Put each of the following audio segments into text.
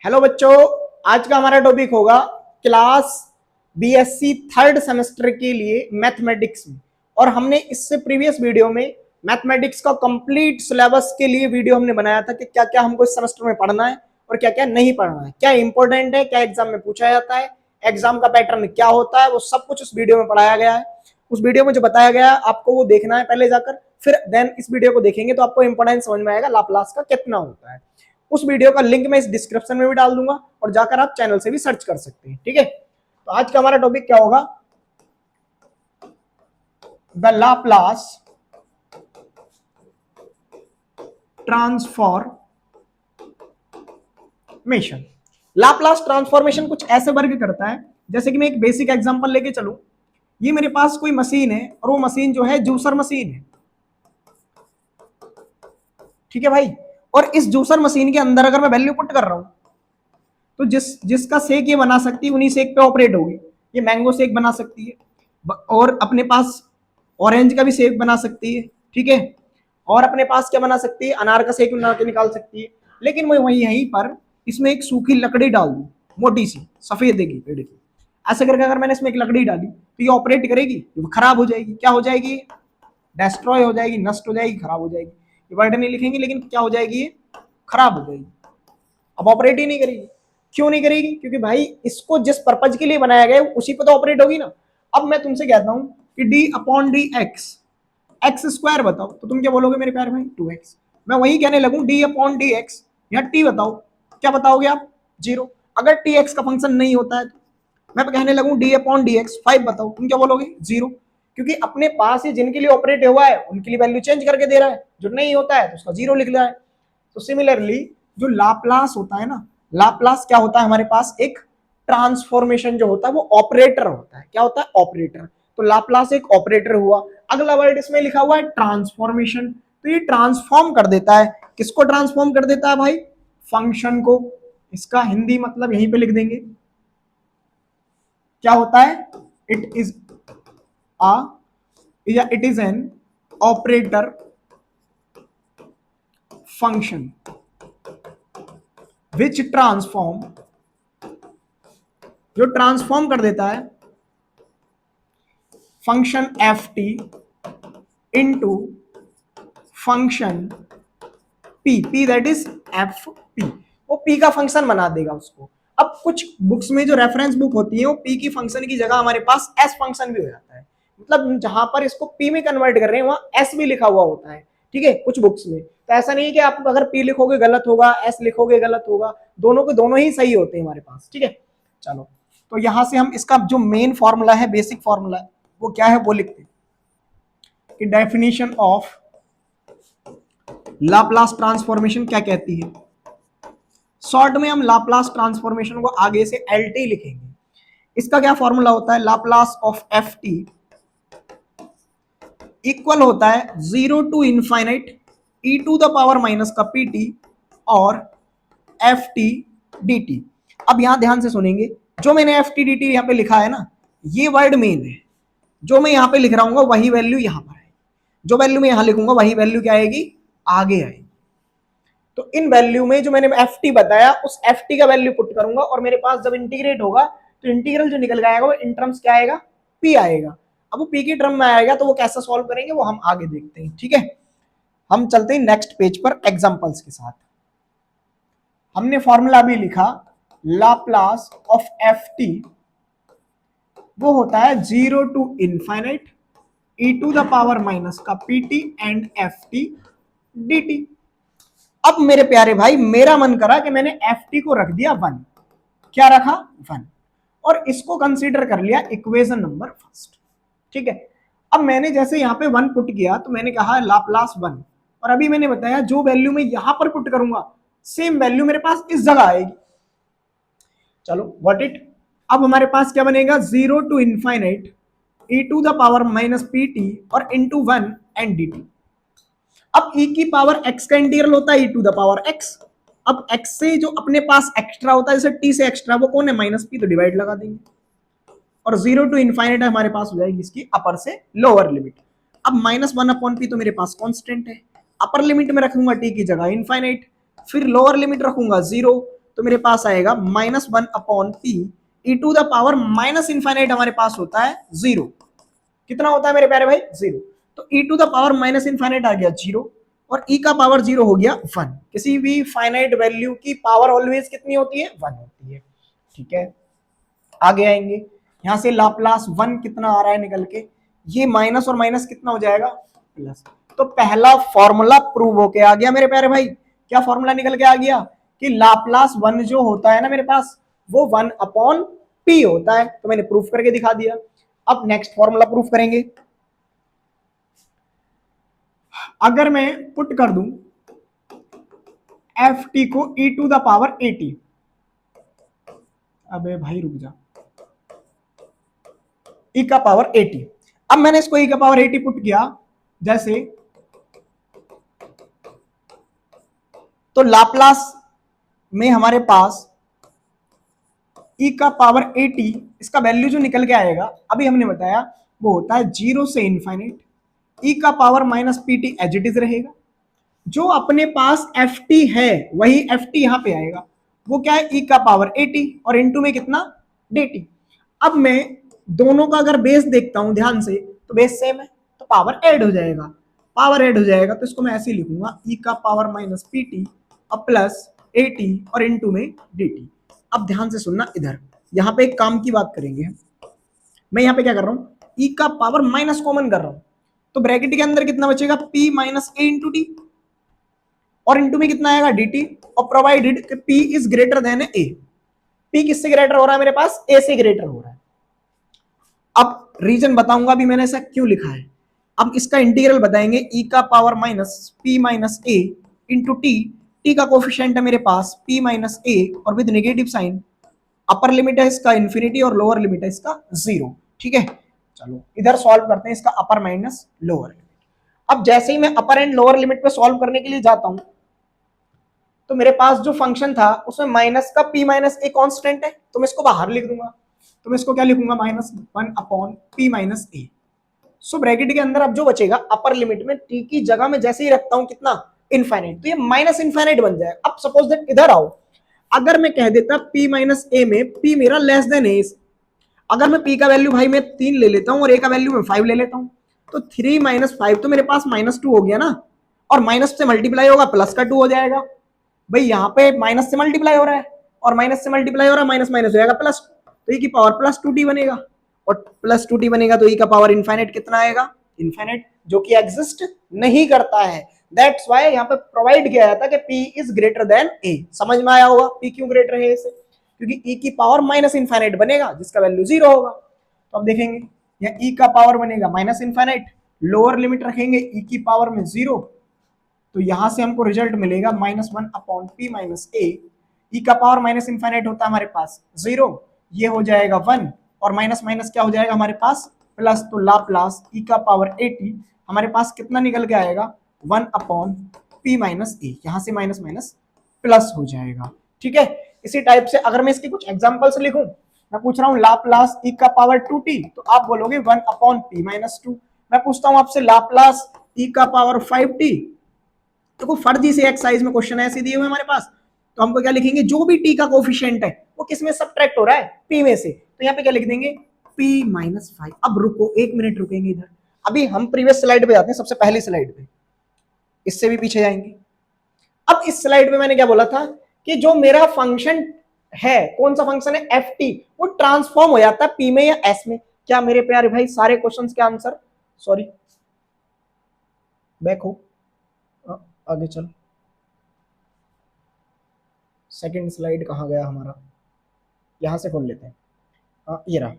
Hello बच्चों, आज का हमारा टॉपिक होगा क्लास बीएससी थर्ड सेमेस्टर के लिए मैथमेटिक्स में। और हमने इससे प्रीवियस वीडियो में मैथमेटिक्स का कंप्लीट सिलेबस के लिए वीडियो हमने बनाया था कि क्या क्या हमको इस सेमेस्टर में पढ़ना है और क्या क्या नहीं पढ़ना है, क्या इंपॉर्टेंट है, क्या एग्जाम में पूछा जाता है, एग्जाम का पैटर्न क्या होता है, वो सब कुछ उस वीडियो में पढ़ाया गया है। उस वीडियो में जो बताया गया है आपको वो देखना है पहले जाकर, फिर देन इस वीडियो को देखेंगे तो आपको इंपॉर्टेंस समझ में आएगा लाप्लास का कितना होता है। उस वीडियो का लिंक मैं इस डिस्क्रिप्शन में भी डाल दूंगा और जाकर आप चैनल से भी सर्च कर सकते हैं। ठीक है, तो आज का हमारा टॉपिक क्या होगा? The Laplace transformation. Laplace transformation कुछ ऐसे वर्ग करता है, जैसे कि मैं एक बेसिक एग्जांपल लेके चलूं। ये मेरे पास कोई मशीन है और वो मशीन जो है जूसर मशीन है। ठीक है भाई, और इस जूसर मशीन के अंदर अगर मैं वैल्यू पुट कर रहा हूं तो जिसका शेक ये बना सकती है उन्हीं शेक पे ऑपरेट होगी। ये मैंगो शेक बना सकती है और अपने पास ऑरेंज का भी शेक बना सकती है। ठीक है, और अपने पास क्या बना सकती है? अनार का शेक बना के निकाल सकती है। लेकिन मैं वही यहीं पर इसमें एक सूखी लकड़ी डाल दूं, मोटी सी सफेद की पेड़ की। ऐसे करके अगर मैंने इसमें एक लकड़ी डाली तो ये ऑपरेट करेगी? ये खराब हो जाएगी। क्या हो जाएगी? डेस्ट्रॉय हो जाएगी, नष्ट हो जाएगी, खराब हो जाएगी। ये वर्ड नहीं लिखेंगे लेकिन क्या हो जाएगी? ये खराब हो जाएगी। अब ऑपरेट ही नहीं करेगी। क्यों नहीं करेगी? क्योंकि भाई इसको जिस पर्पज के लिए बनाया गया है उसी पर तो ऑपरेट होगी ना। अब मैं तुमसे कहता हूं कि D upon D x, x square बताओ तो तुम क्या बोलोगे मेरे प्यारे भाई? 2x। मैं वही कहने लगूं डी अपॉन डी एक्स, या टी बताओ, क्या बताओगे आप? 0। अगर टी एक्स का फंक्शन नहीं होता है तो मैं कहने लगूं डी अपॉन डी एक्स 5 बताओ, तुम क्या बोलोगे? 0। क्योंकि अपने पास ही जिनके लिए ऑपरेट हुआ है उनके लिए वैल्यू चेंज करके दे रहा है, जो नहीं होता है तो उसका 0 लिख रहा है। तो सिमिलरली जो लाप्लास होता है ना, लाप्लास क्या होता है हमारे पास? एक ट्रांसफॉर्मेशन जो होता है वो ऑपरेटर होता है। क्या होता है? ऑपरेटर। तो लाप्लास एक ऑपरेटर हुआ। अगला वर्ड इसमें लिखा हुआ है ट्रांसफॉर्मेशन। तो ये ट्रांसफॉर्म कर देता है। किसको ट्रांसफॉर्म कर देता है भाई? फंक्शन को। इसका हिंदी मतलब यहीं पे लिख देंगे। क्या होता है? इट इज अ या it is an operator function which transform, जो ट्रांसफॉर्म कर देता है function F T into function P. P that is F P. वो पी का फंक्शन बना देगा उसको। अब कुछ बुक्स में जो रेफरेंस बुक होती है वो पी की फंक्शन की जगह हमारे पास एस फंक्शन भी हो जाता है। मतलब जहां पर इसको पी में कन्वर्ट कर रहे हैं वहां एस भी लिखा हुआ होता है। ठीक है, कुछ बुक्स में तो ऐसा नहीं है कि आप अगर पी लिखोगे गलत होगा, एस लिखोगे गलत होगा। दोनों के दोनों ही सही होते हैं हमारे पास। ठीक है, चलो तो यहां से हम इसका जो मेन फॉर्मूला है, बेसिक फॉर्मूला है, वो क्या है वो लिखते हैं कि डेफिनेशन ऑफ लाप्लास ट्रांसफॉर्मेशन क्या कहती है। शॉर्ट में हम लाप्लास ट्रांसफॉर्मेशन को आगे से एलटी लिखेंगे। इसका क्या फॉर्मूला होता है? Laplace of F T equal होता है 0 to infinite E to the power minus का पी टी और एफ टी डी टी। अब यहां ध्यान से सुनेंगे, जो मैंने एफ टी डी टी यहां पे लिखा है ना, ये वर्ड मेन है। जो मैं यहां पे लिख रहा हूं वही वैल्यू यहां पर है। जो वैल्यू मैं यहां लिखूंगा वही वैल्यू क्या आएगी? आगे आएगी। तो इन वैल्यू में जो मैंने एफ टी बताया उस एफ टी का वैल्यू पुट करूंगा और मेरे पास जब इंटीग्रेट होगा तो इंटीग्रल जो निकल आएगा वो इन टर्म्स क्या आएगा? पी आएगा। अब वो पी की टर्म में आएगा तो वो कैसे सॉल्व करेंगे वो हम आगे देखते हैं। ठीक है, हम चलते हैं नेक्स्ट पेज पर एग्जांपल्स के साथ। हमने फॉर्मूला भी लिखा, लाप्लास ऑफ एफ टी वो होता है 0 to infinite E to the power minus का P t and f T D T. अब मेरे प्यारे भाई मेरा मन करा कि मैंने एफ टी को रख दिया 1। क्या रखा? 1। और इसको कंसीडर कर लिया इक्वेशन नंबर फर्स्ट। ठीक है, अब मैंने जैसे यहां पे 1 पुट किया तो मैंने कहा लाप्लास 1, और अभी मैंने बताया जो वैल्यू मैं यहां पर पुट करूंगा सेम वैल्यू मेरे पास इस जगह आएगी। चलो व्हाट इट। अब हमारे पास क्या बनेगा? 0 to infinite E to the power minus P T और इंटू 1 एंड डी टी। अब e की पावर x का इंटीग्रल होता है e to the power x। अब x से जो अपने पास एक्स्ट्रा होता है, जैसे t से एक्स्ट्रा, वो कौन है? माइनस p, तो डिवाइड लगा देंगे और 0 टू इनफाइनाइट हमारे पास हो जाएगी इसकी अपर से लोअर लिमिट। अब -1 अपॉन p तो मेरे पास कांस्टेंट है। अपर लिमिट में रखूंगा t की जगह इनफाइनाइट, फिर लोअर लिमिट रखूंगा 0, तो मेरे पास आएगा -1/p E to the power minus infinite हमारे पास होता है 0। कितना होता है मेरे प्यारे भाई? 0। तो e to the power minus infinite आ गया 0 और ई का पावर 0 हो गया 1। किसी भी फाइनाइट वैल्यू की पावर ऑलवेज कितनी होती है? 1 होती है। ठीक है, आगे आएंगे, यहां से लाप्लास 1 कितना आ रहा है निकल के, ये माइनस और माइनस कितना हो जाएगा? प्लस। तो पहला फॉर्मूला प्रूव होके आ गया मेरे प्यारे भाई। क्या फॉर्मूला निकल के आ गया? कि लाप्लास 1 जो होता है ना मेरे पास, वो 1/p होता है। तो मैंने प्रूफ करके दिखा दिया। अब नेक्स्ट फॉर्मूला प्रूफ करेंगे। अगर मैं पुट कर दूं एफ टी को ई टू द पावर 80, अबे भाई रुक जा, ई का पावर 80। अब मैंने इसको ई का पावर 80 पुट किया जैसे, तो लाप्लास में हमारे पास ई का पावर 80, इसका वैल्यू जो निकल के आएगा अभी हमने बताया वो होता है 0 से इनफाइनाइट। ई का power minus P T as it is रहेगा। जो अपने पास एफ टी है वही एफ टी यहां पे आएगा। वो क्या है? ई का पावर 80 और इनटू में कितना? dt। अब मैं दोनों का अगर बेस देखता हूं ध्यान से, तो बेस सेम है, तो पावर ऐड हो जाएगा। पावर ऐड हो जाएगा तो इसको मैं ऐसे ही लिखूंगा, ई का पावर माइनस पी टी और प्लस 80 और इनटू में dt। अब ध्यान से सुनना, इधर यहां पे एक काम की बात करेंगे। मैं यहां पे क्या कर रहा हूं? ई का पावर माइनस कॉमन कर रहा हूं, तो ब्रैकेट के अंदर कितना बचेगा? p माइनस ए इंटू टी और इनटू में कितना आएगा? dt। और प्रोवाइडेड कि p is greater than a। p किससे ग्रेटर हो रहा है मेरे पास? a से ग्रेटर हो रहा है। अब रीजन बताऊंगा भी मैंने ऐसा क्यों लिखा है। अब इसका इंटीग्रल बताएंगे, e का power minus p minus a into T. T का कोफिशिएंट है मेरे पास p माइनस a और with negative sign. Upper limit है इसका इंफिनिटी और लोअर लिमिट है इसका 0। ठीक है, चलो इधर सॉल्व करते हैं इसका अपर माइनस लोअर लिमिट। अब जैसे ही मैं अपर एंड लोअर लिमिट पे सॉल्व करने के लिए जाता हूं, तो मेरे पास जो फंक्शन था उसमें माइनस का p माइनस ए कॉन्स्टेंट है, तो मैं इसको बाहर लिख दूंगा। तो मैं इसको क्या लिखूंगा? -1/p माइनस ए। सो ब्रैकेट के अंदर अब जो बचेगा अपर लिमिट में t की जगह में जैसे ही रखता हूं कितना? इनफाइनाइट, तो ये माइनस इनफाइनाइट बन जाए। अब सपोज दैट इधर आओ, अगर मैं कह देता p माइनस ए में p मेरा लेस देन ए, अगर मैं p का वैल्यू भाई मैं 3 ले लेता हूं और a का वैल्यू मैं 5 ले लेता हूं, तो 3 माइनस 5 तो मेरे पास -2 हो गया ना, और माइनस से मल्टीप्लाई होगा प्लस का 2 हो जाएगा। भाई यहाँ पे माइनस से मल्टीप्लाई हो रहा है और माइनस से मल्टीप्लाई हो रहा है, माइनस माइनस हो जाएगा प्लस, तो ई की पावर प्लस 2t बनेगा। और प्लस 2t बनेगा तो ई का पावर इनफाइनाइट कितना आएगा? इनफाइनाइट, जो कि एग्जिस्ट नहीं करता है। दैट्स व्हाई यहाँ पे प्रोवाइड किया जाता है कि p is greater than a। समझ में आया होगा p क्यों ग्रेटर है इसे? क्योंकि e की पावर माइनस इनफाइनाइट बनेगा जिसका वैल्यू 0 होगा। तो अब देखेंगे, यहाँ e का पावर बनेगा माइनस इनफाइनाइट, लोअर लिमिट रखेंगे e की पावर में 0, तो यहां से हमको रिजल्ट मिलेगा -1/p माइनस ए। ई का पावर माइनस इनफाइनाइट होता है हमारे पास 0, ये हो जाएगा 1 और माइनस माइनस क्या हो जाएगा हमारे पास? प्लस। तो लाप्लास ई का पावर 80 हमारे पास कितना निकल के आएगा? 1/p माइनस ए। यहां से माइनस माइनस प्लस हो जाएगा। ठीक है, इसी टाइप से अगर मैं इसके कुछ एग्जांपल्स लिखूं, मैं पूछ रहा हूं लाप्लास ई का पावर 2t, तो आप बोलोगे 1/p माइनस 2। मैं पूछता हूं आपसे लाप्लास ई का पावर 5t, तो को फर्जी से एक्सरसाइज में क्वेश्चन ऐसे दिए हुए हमारे पास, तो हमको क्या लिखेंगे? जो भी टी का कोफिशिएंट है वो किस में सब्ट्रैक्ट हो रहा है? पी में से। तो यहाँ पे क्या लिख देंगे? p minus 5। अब रुको, एक मिनट रुकेंगे इधर, अभी हम प्रीवियस स्लाइड पे जाते हैं, सबसे पहली स्लाइड पे, इससे भी पीछे जाएंगे। अब इस स्लाइड पे मैंने क्या बोला था कि जो मेरा फंक्शन है, कौन सा फंक्शन है? एफ टी, वो ट्रांसफॉर्म हो जाता है पी में या एस में। क्या मेरे प्यारे भाई सारे क्वेश्चंस के आंसर, सॉरी बैक हो, आगे चलो, सेकंड स्लाइड कहाँ गया हमारा? यहां से खोल लेते हैं, ये रहा।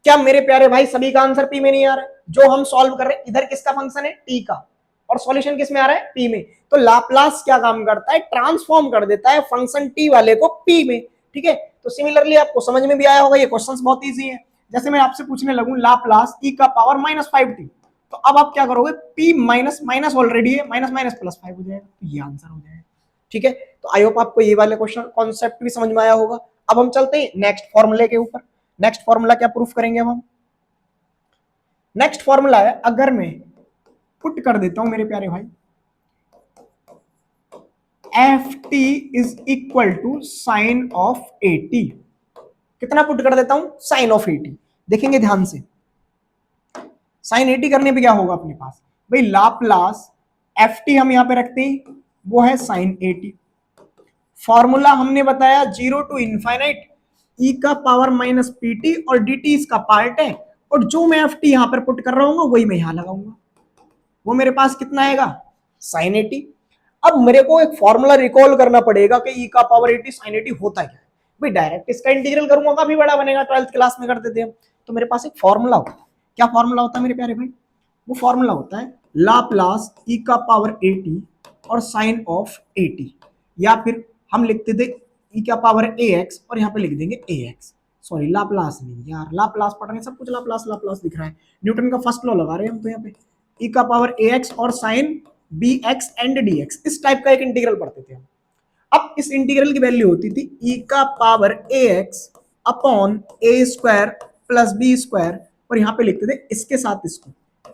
क्या मेरे प्यारे भाई सभी का आंसर पी में नहीं आ रहा है? जो हम सॉल्व कर रहे हैं इधर किसका फंक्शन है? टी का, और सॉल्यूशन किस में आ रहा है? पी में। तो लाप्लास क्या काम करता है? ट्रांसफॉर्म कर देता है फंक्शन टी वाले को पी में। ठीक है, तो सिमिलरली आपको समझ में भी आया होगा, ये क्वेश्चंस बहुत इजी है। जैसे मैं आपसे पूछने लगूं लाप्लास ई का पावर -5t, तो अब आप क्या करोगे? p माइनस माइनस ऑलरेडी है, माइनस माइनस प्लस 5 हो जाएगा, तो ये आंसर हो जाएगा। ठीक है, तो आई होप आपको ये वाले क्वेश्चन कॉन्सेप्ट भी समझ में आया होगा। अब हम चलते हैं नेक्स्ट फॉर्मूले के ऊपर। नेक्स्ट फॉर्मूला क्या प्रूफ करेंगे हम? नेक्स्ट फॉर्मूला है, अगर मैं पुट कर देता हूं मेरे प्यारे भाई F T is equal to sine of A T. कितना पुट कर देता हूं, साइन ऑफ ए टी। देखेंगे ध्यान से, साइन ए टी करने पे क्या होगा अपने पास भाई, लाप्लास एफ टी हम यहां पे रखते हैं, वो है साइन ए टी। फॉर्मूला हमने बताया 0 टू इनफाइनाइट ई का पावर माइनस पी टी, और डी टी इसका पार्ट है, और जो मैं एफ टी यहां पर पुट कर रहा हूं वही मैं यहां लगाऊंगा। वो मेरे पास कितना आएगा, साइन ए टी। अब मेरे को एक फॉर्मूला रिकॉल करना पड़ेगा कि ई का power A T sine A T होता क्या है। भाई डायरेक्ट इसका इंटीग्रल करूंगा काफी बड़ा बनेगा, 12th क्लास में करते थे हम। तो मेरे पास एक फॉर्मूला होता है। क्या फॉर्मूला होता है मेरे प्यारे भाई, वो फॉर्मूला होता है लाप्लास ई का पावर ए टी और साइन ऑफ ए टी, या फिर हम लिखते थे ई का पावर ए एक्स और यहाँ पे लिख देंगे ए एक्स। सॉरी लाप्लास नहीं यार, लाप्लास पढ़ रहे हैं, सब कुछ लाप्लास लाप्लास दिख रहा है। न्यूटन का फर्स्ट लॉ लगा रहे हैं हम तो यहाँ पे, ई का पावर ए एक्स और sine B X and D X, इस टाइप का एक इंटीग्रल पढ़ते थे हम। अब इस इंटीग्रल की वैल्यू होती थी ई का power A x upon A square plus B square, और यहाँ पे लिखते थे इसके साथ इसको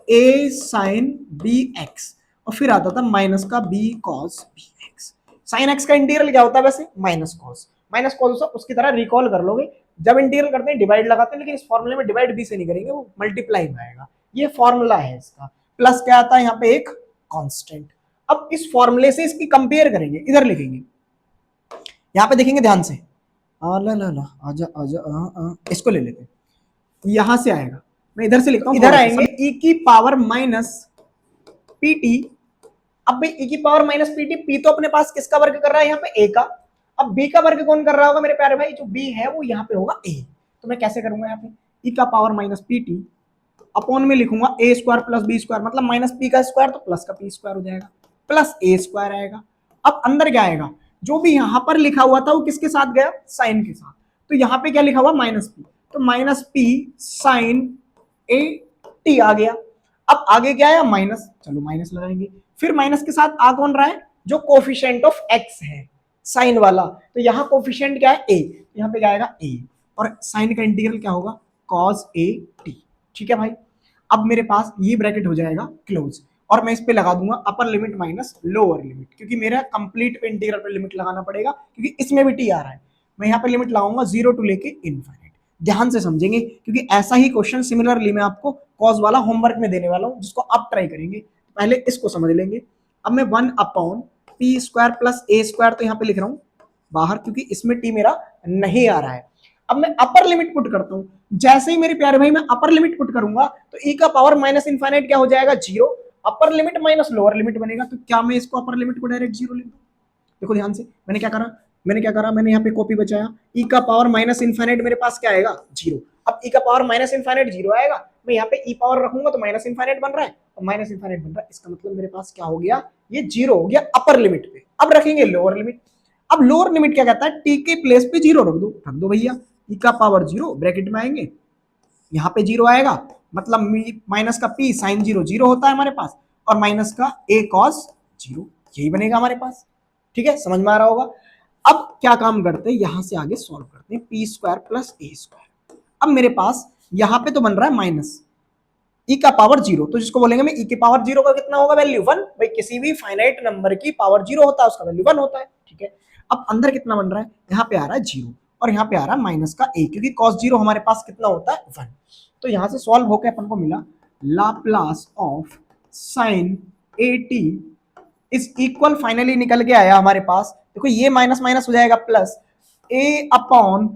ए साइन बी एक्स, और फिर आता था माइनस का B cos B X. Sine X का इंटीग्रल क्या होता है वैसे, माइनस कॉस। माइनस कॉस उसकी तरह रिकॉल कर लोगे, जब इंटीग्रल करते हैं डिवाइड लगाते हैं, लेकिन इस फॉर्मूले में डिवाइड बी से नहीं करेंगे, वो मल्टीप्लाई में आएगा। ये फॉर्मूला है इसका, प्लस क्या आता है यहाँ पे एक कांस्टेंट। अब इस फॉर्मूले से इसकी कंपेयर करेंगे, इधर लिखेंगे, यहाँ पे देखेंगे ध्यान से, आजा आजा इसको ले लेते हैं, यहां से आएगा, मैं इधर से लिखता हूं, इधर आएंगे ई की पावर माइनस पी टी। अब भाई ई की power minus P T, P तो अपने पास किसका वर्ग कर रहा है यहाँ पे, ए का। अब बी का वर्ग कौन कर रहा होगा मेरे प्यारे भाई, जो बी है वो यहाँ पे होगा ए। तो मैं कैसे करूंगा यहाँ पे, ई का power minus P T upon में लिखूंगा ए स्क्वायर प्लस बी स्क्वायर, मतलब माइनस पी का स्क्वायर तो प्लस का पी स्क्वायर हो जाएगा, प्लस ए स्क्वायर आएगा। अब अंदर क्या आएगा, जो भी यहां पर लिखा हुआ था वो किसके साथ गया, साइन के साथ। तो यहाँ पे क्या लिखा हुआ, माइनस पी, तो माइनस पी साइन ए टी आ गया। अब आगे क्या आया, माइनस, चलो माइनस लगाएंगे। फिर माइनस के साथ आ कौन रहा है, जो कोफिशिएंट ऑफ एक्स है, साइन वाला, तो यहाँ कोफिशिएंट क्या है, ए, यहाँ पे क्या आएगा ए, और साइन का इंटीग्रल क्या होगा, कॉस ए टी। ठीक है भाई, अब मेरे पास ये ब्रैकेट हो जाएगा क्लोज, और मैं इस पे लगा दूंगा upper limit minus lower limit, क्योंकि मेरा कंप्लीट पे इंटीग्रल पे लिमिट लगाना पड़ेगा, क्योंकि इसमें भी टी आ रहा है। मैं यहाँ पे लिमिट लगाऊंगा 0 टू लेके इनफाइनाइट। ध्यान से समझेंगे, क्योंकि ऐसा ही क्वेश्चन सिमिलरली मैं आपको कॉस वाला होमवर्क में देने वाला हूँ, जिसको आप ट्राई करेंगे। पहले इसको समझ लेंगे। अब मैं 1 अपॉन पी स्क्वायर प्लस ए स्क्वायर, तो यहाँ पे लिख रहा हूँ बाहर, क्योंकि इसमें टी मेरा नहीं आ रहा है। अब मैं अपर लिमिट पुट करता हूं, जैसे ही मेरे प्यारे भाई मैं अपर लिमिट पुट करूंगा तो ई का पावर माइनस इनफाइनाइट क्या हो जाएगा, 0, upper limit minus lower limit बनेगा। तो क्या मैं इसको अपर लिमिट को डायरेक्ट 0 लिख दूं, देखो ध्यान से, मैंने क्या करा, मैंने यहाँ पे कॉपी बचाया, ई का पावर माइनस इनफाइनाइट मेरे पास क्या आएगा, 0। अब ई का पावर माइनस इनफाइनाइट 0 आएगा, मैं यहाँ पे ई पावर रखूंगा तो माइनस इनफाइनाइट बन रहा है, और माइनस इनफाइनाइट बन रहा है, इसका मतलब मेरे पास क्या हो गया, ये 0 हो गया अपर लिमिट पे। अब रखेंगे लोअर लिमिट। अब लोअर लिमिट क्या कहता है, टी के प्लेस पे 0 रख दो भैया, ई का पावर 0 ब्रैकेट में आएंगे, यहाँ पे 0 आएगा, मतलब माइनस का पी साइन 0 0 होता है हमारे पास, और माइनस का ए कॉस 0, यही बनेगा हमारे पास। ठीक है, समझ में आ रहा होगा। अब क्या काम करते हैं, यहां से आगे सॉल्व करते हैं, पी स्क्वायर प्लस ए स्क्वायर। अब मेरे पास यहाँ पे तो बन रहा है माइनस ई का पावर 0, तो जिसको बोलेंगे मैं ई के पावर 0 का कितना होगा वैल्यू 1। भाई किसी भी फाइनाइट नंबर की पावर 0 होता है, उसका वैल्यू 1 होता है। ठीक है, अब अंदर कितना बन रहा है, यहाँ पे आ रहा है 0, और यहाँ पे आ रहा है माइनस का ए, क्योंकि cos 0 हमारे पास कितना होता है 1। तो यहाँ से सॉल्व होकर अपन को मिला Laplace of sine A T is equal, finally निकल के आया हमारे पास, देखो ये माइनस माइनस हो जाएगा प्लस ए अपॉन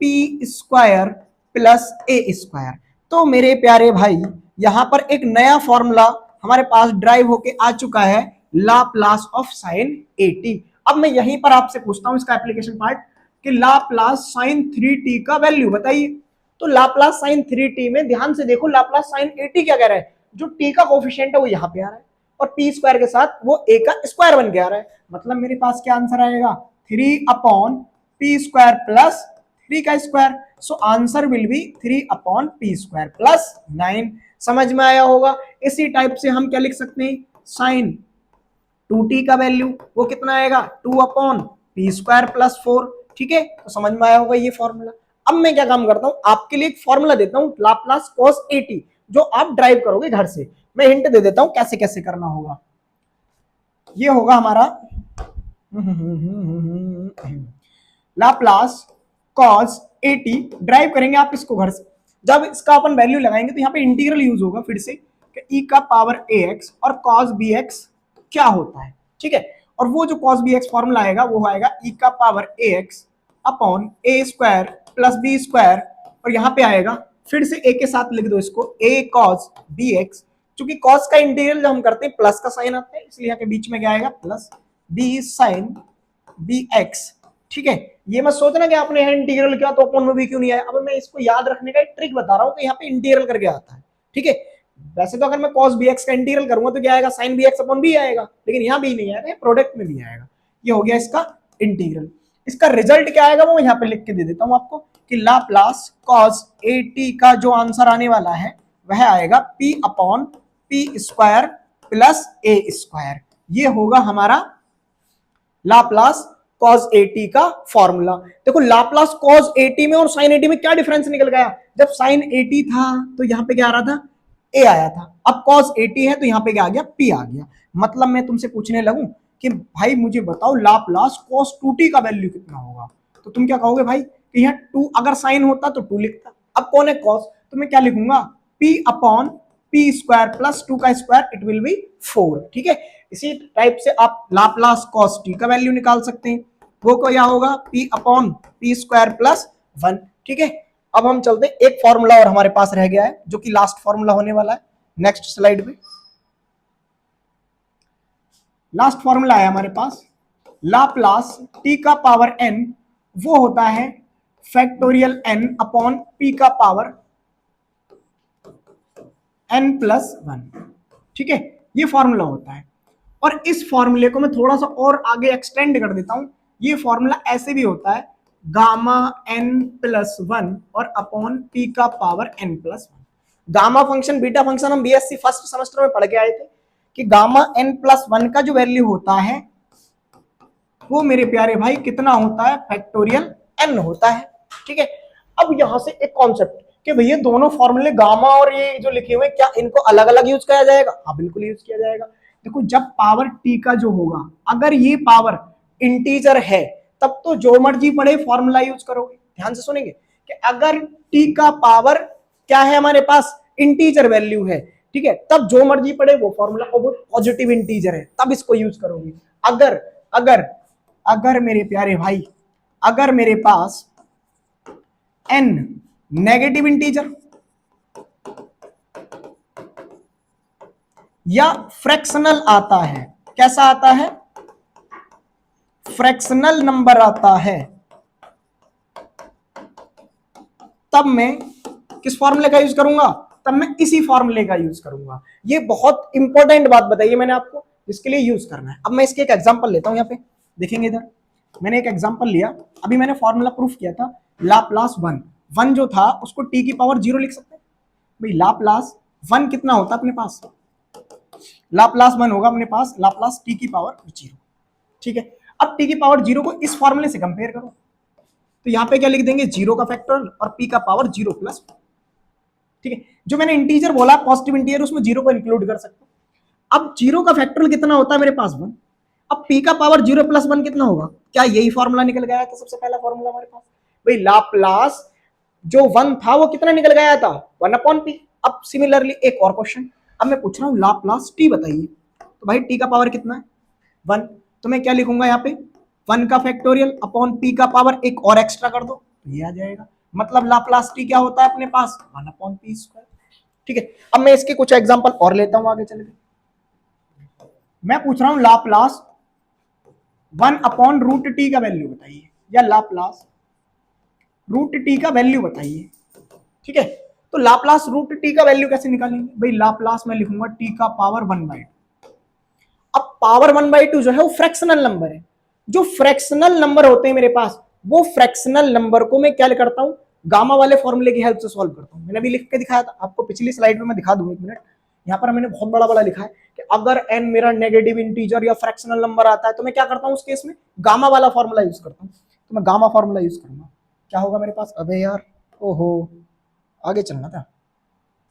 पी स्क्वायर प्लस ए स्क्वायर। तो मेरे प्यारे भाई यहां पर एक नया फॉर्मूला हमारे पास ड्राइव होके आ चुका है, Laplace of sine A T. अब मैं यहीं पर आपसे पूछता हूं इसका एप्लीकेशन पार्ट, कि लाप्लास साइन 3t का वैल्यू बताइए। तो लाप्लास साइन 3t में ध्यान से देखो, लाप्लास साइन ए टी क्या कह रहा है, जो t का कोफिशिएंट है वो यहां पे आ रहा है, और p स्क्वायर के साथ वो a का स्क्वायर बन के आ रहा है। मतलब मेरे पास क्या आंसर आएगा, 3 अपॉन पी स्क्वायर प्लस 3 का square. So answer will be 3 upon P square plus 9। समझ में आया होगा। इसी टाइप से हम क्या लिख सकते हैं, साइन 2t का वैल्यू वो कितना आएगा, 2 अपॉन पी स्क्वायर प्लस 4। ठीक है, तो समझ में आया होगा ये फॉर्मूला। अब मैं क्या काम करता हूं, आपके लिए एक फॉर्मूला देता हूं, लाप्लास कॉस ए टी, जो आप ड्राइव करोगे घर से। मैं हिंट दे देता हूं कैसे कैसे करना होगा। ये होगा हमारा लाप्लास कॉस एटी ड्राइव करेंगे आप इसको घर से। जब इसका अपन वैल्यू लगाएंगे तो यहाँ पे इंटीग्रल यूज होगा फिर से कि ई का पावर ए एक्स और कॉस बी एक्स क्या होता है, ठीक है। और वो जो कॉस बी एक्स फॉर्मूला आएगा वो आएगा ई का power A x upon A square plus B square, और यहाँ पे आएगा फिर से ए के साथ लिख दो इसको ए कॉस बी एक्स, क्योंकि कॉस का इंटीग्रल जब हम करते हैं प्लस का साइन आता है, इसलिए यहाँ के बीच में क्या आएगा plus B sine B X, ठीक है। ये मत सोचना कि आपने यहाँ इंटीग्रल किया तो अपन में भी क्यों नहीं आया। अब मैं इसको याद रखने का एक ट्रिक बता रहा हूँ कि यहाँ पे इंटीग्रल करके आता है, ठीक है। वैसे तो अगर मैं cos bx का इंटीग्रल करूंगा तो क्या आएगा sin bx अपॉन b आएगा, लेकिन यहाँ भी नहीं आएगा, प्रोडक्ट में भी आएगा। ये हो गया इसका इंटीग्रल। इसका रिजल्ट क्या आएगा वो यहाँ पे लिख के दे देता हूँ आपको कि लाप्लास cos at का जो आंसर आने वाला है वह आएगा p upon p square plus a square. ये होगा हमारा लाप्लास cos at का फॉर्मूला। देखो लाप्लास cos at में और sin at में क्या डिफरेंस निकल गया। जब sin at था तो यहाँ पे क्या आ रहा था a आया था, अब cos at है तो यहाँ पे क्या आ गया p आ गया। मतलब मैं तुमसे पूछने लगूं कि भाई मुझे बताओ लाप्लास cos 2t का वैल्यू कितना होगा, तो तुम क्या कहोगे भाई कि यहाँ 2 अगर साइन होता तो 2 लिखता, अब कौन है cos, तो मैं क्या लिखूंगा p upon p square plus 2 का स्क्वायर इट विल बी 4, ठीक है। इसी टाइप से आप लाप्लास cos t का वैल्यू निकाल सकते हैं, वो क्या होगा p upon p square plus 1, ठीक है। अब हम चलते हैं, एक फॉर्मूला और हमारे पास रह गया है जो कि लास्ट फॉर्मूला होने वाला है नेक्स्ट स्लाइड में। लास्ट फॉर्मूला है हमारे पास लाप्लास t का पावर n, वो होता है फैक्टोरियल n अपॉन p का पावर n प्लस 1, ठीक है। ये फॉर्मूला होता है, और इस फॉर्मूले को मैं थोड़ा सा और आगे एक्सटेंड कर देता हूं। ये फॉर्मूला ऐसे भी होता है गामा n प्लस 1 और अपॉन p का power n plus 1। Gamma function beta function हम बीएससी फर्स्ट सेमेस्टर में पढ़ के आए थे कि गामा n प्लस 1 का जो वैल्यू होता है वो मेरे प्यारे भाई कितना होता है फैक्टोरियल n होता है, ठीक है। अब यहां से एक कॉन्सेप्ट कि भैया दोनों फॉर्मूले गामा और ये जो लिखे हुए क्या इनको अलग अलग यूज किया जाएगा, हाँ बिल्कुल यूज किया जाएगा। देखो जब पावर t का जो होगा अगर ये पावर इंटीजर है तब तो जो मर्जी पड़े फॉर्मूला यूज करोगे। ध्यान से सुनेंगे कि अगर t का पावर क्या है हमारे पास इंटीजर वैल्यू है, ठीक है, तब जो मर्जी पड़े वो फॉर्मूला, और वो पॉजिटिव इंटीजर है तब इसको यूज करोगे। अगर अगर अगर मेरे प्यारे भाई अगर मेरे पास n नेगेटिव इंटीजर या फ्रैक्शनल आता है, कैसा आता है फ्रैक्शनल नंबर आता है, तब मैं किस फॉर्मूले का यूज करूंगा, तब मैं इसी फॉर्मूले का यूज करूंगा। ये बहुत इंपॉर्टेंट बात बताइए मैंने आपको, इसके लिए यूज करना है। अब मैं इसके एक एग्जांपल लेता हूं, यहाँ पे देखेंगे इधर मैंने एक एग्जांपल लिया, अभी मैंने फॉर्मूला प्रूफ किया था लाप्लास 1 जो था उसको t की पावर 0 लिख सकते हैं भाई। लाप्लास 1 कितना होता है अपने पास, लाप्लास 1 होगा अपने पास लाप्लास t की पावर 0, ठीक है। अब t की पावर 0 को इस फॉर्मूले से कंपेयर करो तो यहाँ पे क्या लिख देंगे 0 का फैक्टोरियल और p का पावर 0 प्लस, ठीक है। जो मैंने इंटीजर बोला पॉजिटिव इंटीजर उसमें 0 को इंक्लूड कर सकते हो। अब 0 का फैक्टोरियल कितना होता है मेरे पास 1, अब p का पावर 0 प्लस 1 कितना होगा, क्या यही फॉर्मूला निकल गया था सबसे पहला फॉर्मूला हमारे पास भाई। लाप्लास जो 1 था वो कितना निकल गया था 1 अपॉन p। अब सिमिलरली एक और क्वेश्चन, अब मैं पूछ रहा हूं लाप्लास t बताइए, तो भाई t का पावर कितना है 1, तो मैं क्या लिखूंगा यहाँ पे 1 का फैक्टोरियल अपॉन p का पावर एक और एक्स्ट्रा कर दो तो ये आ जाएगा। मतलब लाप्लास t क्या होता है अपने पास 1 अपॉन p स्क्वायर, ठीक है। अब मैं इसके कुछ एग्जांपल और लेता हूं आगे चल के। मैं पूछ रहा हूं लाप्लास 1 अपॉन रूट टी का वैल्यू बताइए, या लाप्लास रूट टी का वैल्यू बताइए, ठीक है। तो लाप्लास रूट टी का वैल्यू कैसे निकालेंगे भाई, लाप्लास में लिखूंगा टी का पावर 1/2। अब पावर 1/2 जो है वो फ्रैक्शनल नंबर है, जो फ्रैक्शनल नंबर होते हैं मेरे पास वो फ्रैक्शनल नंबर को मैं क्या करता हूं गामा वाले फॉर्मूले की हेल्प से सॉल्व करता हूं। मैंने अभी लिख के दिखाया था आपको पिछली स्लाइड में, मैं दिखा दूं एक मिनट। यहाँ पर मैंने बहुत बड़ा बड़ा लिखा है कि अगर n मेरा नेगेटिव इंटीजर या फ्रैक्शनल नंबर आता है तो मैं क्या करता हूं उस केस में गामा वाला फॉर्मूला यूज करता हूं। तो मैं गामा फॉर्मूला यूज करूंगा, क्या होगा मेरे पास, अबे यार ओहो आगे चलना था,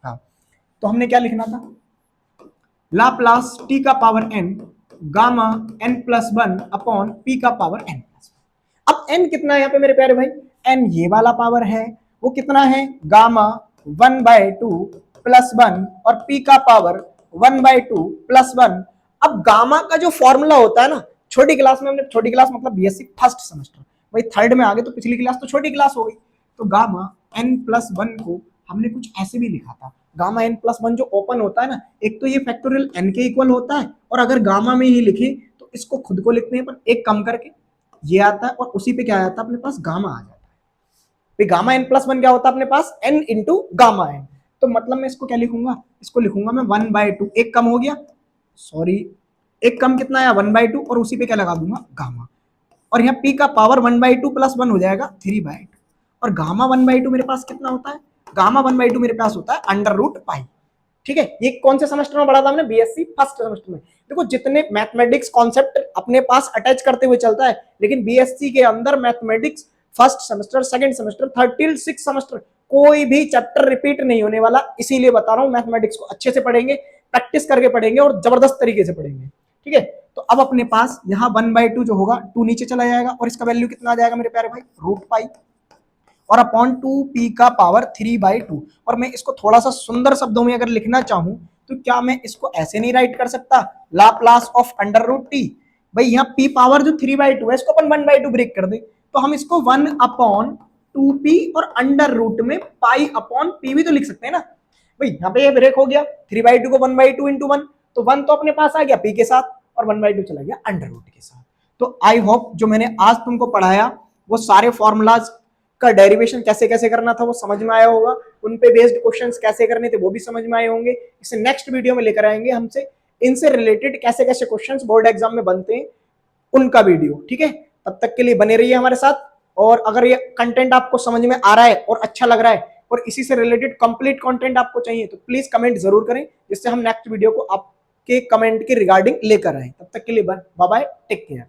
हाँ। तो हमने क्या लिखना था लाप्लास t का power n gamma n plus one upon P का पावर n प्लस वन। अब n कितना है यहाँ पे मेरे प्यारे भाई, n ये वाला पावर है, वो कितना है गामा 1/2 प्लस वन और p का पावर 1/2 प्लस वन। अब गामा का जो फॉर्मूला होता है ना, छोटी क्लास में हमने, छोटी क्लास मतलब बीएससी फर्स्ट सेमेस्टर, भाई थर्ड में आ गए तो पिछली क्लास तो छोटी क्लास हो गई, तो गामा n प्लस वन को हमने कुछ ऐसे भी लिखा था, गामा n प्लस वन जो ओपन होता है ना, एक तो ये फैक्टोरियल n के इक्वल होता है, और अगर गामा में ही लिखे तो इसको खुद को लिखते हैं पर एक कम करके ये आता है, और उसी पे क्या आता है अपने पास गामा आ जाता है। गामा n प्लस वन क्या होता है अपने पास, n इंटू गामा n। तो मतलब मैं इसको क्या लिखूंगा, इसको लिखूंगा मैं 1/2, एक कम हो गया, सॉरी एक कम कितना आया 1/2, और उसी पे क्या लगा दूंगा गामा, और यहाँ p का पावर 1/2 प्लस वन हो जाएगा 3/2, और गामा 1/2 मेरे पास कितना होता है, गामा 1/2 मेरे पास होता है अंडर रूट पाई। ठीक है, ये कौन से सेमेस्टर में पढ़ा था हमने, बीएससी फर्स्ट सेमेस्टर में। देखो जितने मैथमेटिक्स कॉन्सेप्ट अपने पास अटैच करते हुए चलता है, लेकिन बीएससी के अंदर mathematics first semester, second semester, third till six semester कोई भी चैप्टर रिपीट नहीं होने वाला, इसीलिए बता रहा हूं मैथमेटिक्स को अच्छे से पढ़ेंगे, प्रैक्टिस करके पढ़ेंगे और जबरदस्त तरीके से पढ़ेंगे। ठीक है, तो अब अपने पास यहाँ 1/2 जो होगा 2 नीचे चला जाएगा, और इसका वैल्यू कितना आ जाएगा मेरे प्यारे भाई, रूट पाई, और अपॉन 2p का पावर 3/2। और मैं इसको थोड़ा सा सुंदर शब्दों में अगर लिखना चाहूं तो क्या मैं इसको ऐसे नहीं राइट कर सकता, Laplace of under root T. भाई यहाँ p पावर जो 3/2 है इसको अपन 1/2 ब्रेक कर दे, तो हम इसको 1 अपॉन 2p और अंडर रूट में पाई अपॉन p भी तो लिख सकते हैं ना। भाई यहाँ पे ये ब्रेक हो गया, 3/2 को 1/2 इंटू 1, तो 1 तो अपने पास आ गया p के साथ, और 1/2 चला गया अंडर रूट के साथ। तो आई होप जो मैंने आज तुमको पढ़ाया वो सारे फॉर्मूलाज का डेरिवेशन कैसे कैसे करना था वो समझ में आया होगा, उन पे बेस्ड क्वेश्चंस कैसे करने थे वो भी समझ में आए होंगे। इसे नेक्स्ट वीडियो में लेकर आएंगे हमसे इनसे रिलेटेड कैसे कैसे क्वेश्चंस बोर्ड एग्जाम में बनते हैं उनका वीडियो। ठीक है, तब तक के लिए बने रहिए हमारे साथ, और अगर ये कंटेंट आपको समझ में आ रहा है और अच्छा लग रहा है और इसी से रिलेटेड कंप्लीट कंटेंट आपको चाहिए तो प्लीज कमेंट जरूर करें, जिससे हम नेक्स्ट वीडियो को आपके कमेंट के रिगार्डिंग लेकर आए। तब तक के लिए बाय बाय, टेक केयर।